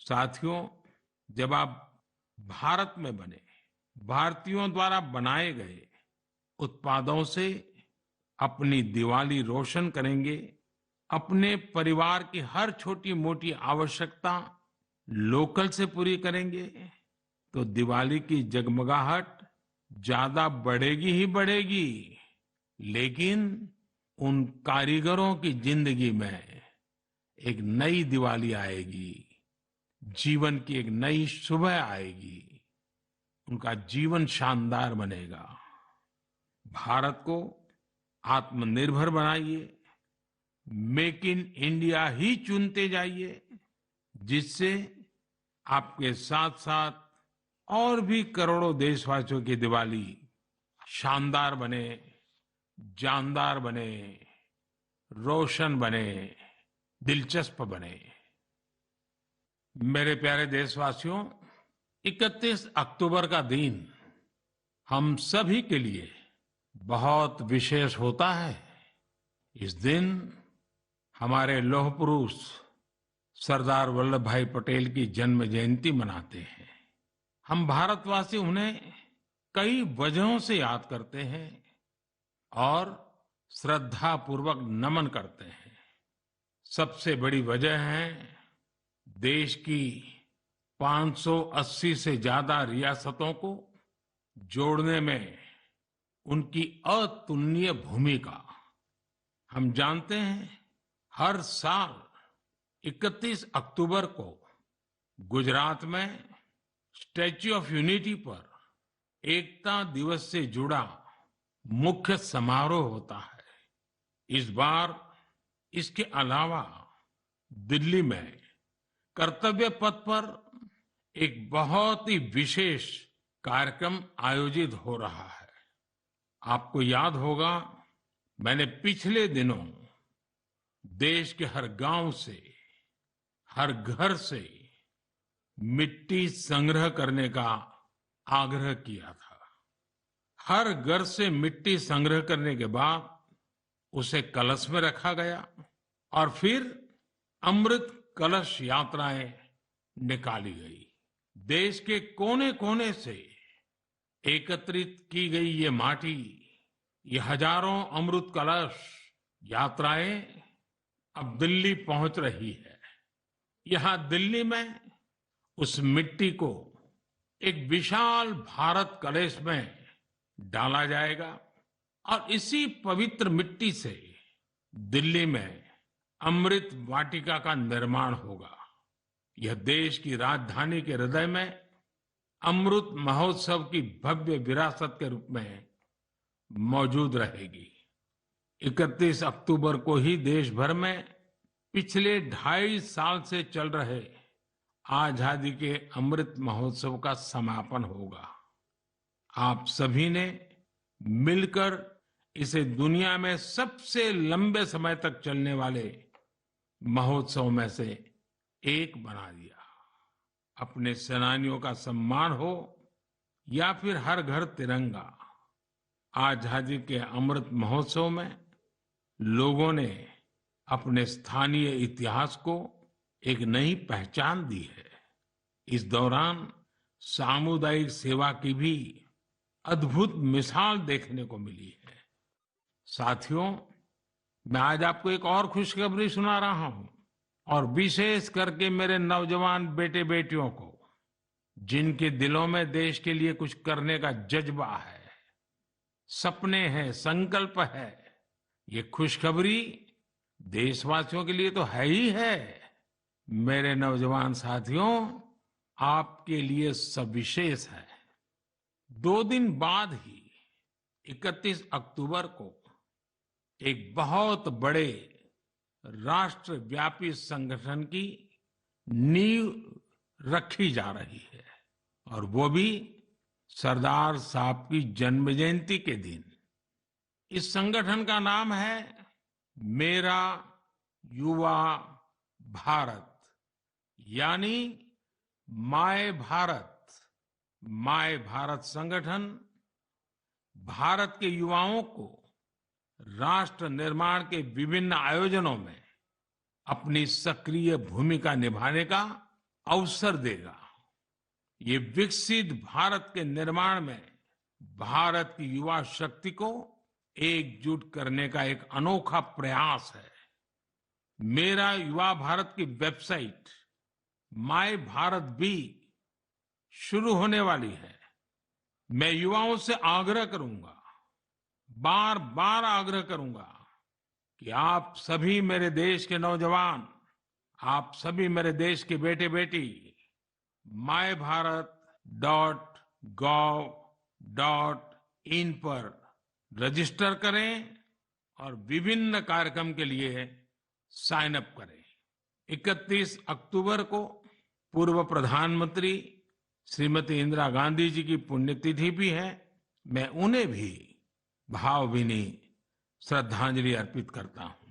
साथियों, जब आप भारत में बने, भारतीयों द्वारा बनाए गए उत्पादों से अपनी दिवाली रोशन करेंगे, अपने परिवार की हर छोटी मोटी आवश्यकता लोकल से पूरी करेंगे, तो दिवाली की जगमगाहट ज्यादा बढ़ेगी ही बढ़ेगी। लेकिन उन कारीगरों की जिंदगी में एक नई दिवाली आएगी, जीवन की एक नई सुबह आएगी, उनका जीवन शानदार बनेगा। भारत को आत्मनिर्भर बनाइए, मेक इन इंडिया ही चुनते जाइए, जिससे आपके साथ साथ और भी करोड़ों देशवासियों की दिवाली शानदार बने, जानदार बने, रोशन बने, दिलचस्प बने। मेरे प्यारे देशवासियों, 31 अक्टूबर का दिन हम सभी के लिए बहुत विशेष होता है। इस दिन हमारे लौह पुरुष सरदार वल्लभ भाई पटेल की जन्म जयंती मनाते हैं। हम भारतवासी उन्हें कई वजहों से याद करते हैं और श्रद्धा पूर्वक नमन करते हैं। सबसे बड़ी वजह है देश की 580 से ज्यादा रियासतों को जोड़ने में उनकी अतुलनीय भूमिका। हम जानते हैं, हर साल 31 अक्टूबर को गुजरात में स्टैच्यू ऑफ यूनिटी पर एकता दिवस से जुड़ा मुख्य समारोह होता है। इस बार इसके अलावा दिल्ली में कर्तव्य पथ पर एक बहुत ही विशेष कार्यक्रम आयोजित हो रहा है। आपको याद होगा, मैंने पिछले दिनों देश के हर गांव से, हर घर से मिट्टी संग्रह करने का आग्रह किया था। हर घर से मिट्टी संग्रह करने के बाद उसे कलश में रखा गया और फिर अमृत कलश यात्राएं निकाली गई। देश के कोने कोने से एकत्रित की गई ये माटी, ये हजारों अमृत कलश यात्राएं अब दिल्ली पहुंच रही है। यहां दिल्ली में उस मिट्टी को एक विशाल भारत कलश में डाला जाएगा और इसी पवित्र मिट्टी से दिल्ली में अमृत वाटिका का निर्माण होगा। यह देश की राजधानी के हृदय में अमृत महोत्सव की भव्य विरासत के रूप में मौजूद रहेगी। 31 अक्टूबर को ही देश भर में पिछले 2.5 साल से चल रहे आजादी के अमृत महोत्सव का समापन होगा। आप सभी ने मिलकर इसे दुनिया में सबसे लंबे समय तक चलने वाले महोत्सव में से एक बना दिया। अपने सेनानियों का सम्मान हो या फिर हर घर तिरंगा, आजादी के अमृत महोत्सव में लोगों ने अपने स्थानीय इतिहास को एक नई पहचान दी है। इस दौरान सामुदायिक सेवा की भी अद्भुत मिसाल देखने को मिली है। साथियों, मैं आज आपको एक और खुशखबरी सुना रहा हूं, और विशेष करके मेरे नौजवान बेटे बेटियों को, जिनके दिलों में देश के लिए कुछ करने का जज्बा है, सपने हैं, संकल्प है। ये खुशखबरी देशवासियों के लिए तो है ही है। मेरे नौजवान साथियों, आपके लिए सविशेष है। 2 दिन बाद ही 31 अक्टूबर को एक बहुत बड़े राष्ट्रव्यापी संगठन की नींव रखी जा रही है, और वो भी सरदार साहब की जन्म जयंती के दिन। इस संगठन का नाम है मेरा युवा भारत, यानी माय भारत। माय भारत संगठन भारत के युवाओं को राष्ट्र निर्माण के विभिन्न आयोजनों में अपनी सक्रिय भूमिका निभाने का अवसर देगा। ये विकसित भारत के निर्माण में भारत की युवा शक्ति को एकजुट करने का एक अनोखा प्रयास है। मेरा युवा भारत की वेबसाइट माय भारत भी शुरू होने वाली है। मैं युवाओं से आग्रह करूंगा, बार बार आग्रह करूंगा कि आप सभी मेरे देश के नौजवान, आप सभी मेरे देश के बेटे बेटी MyBharat.gov.in पर रजिस्टर करें और विभिन्न कार्यक्रम के लिए साइन अप करें। 31 अक्टूबर को पूर्व प्रधानमंत्री श्रीमती इंदिरा गांधी जी की पुण्यतिथि भी है। मैं उन्हें भी भावभीनी श्रद्धांजलि अर्पित करता हूं।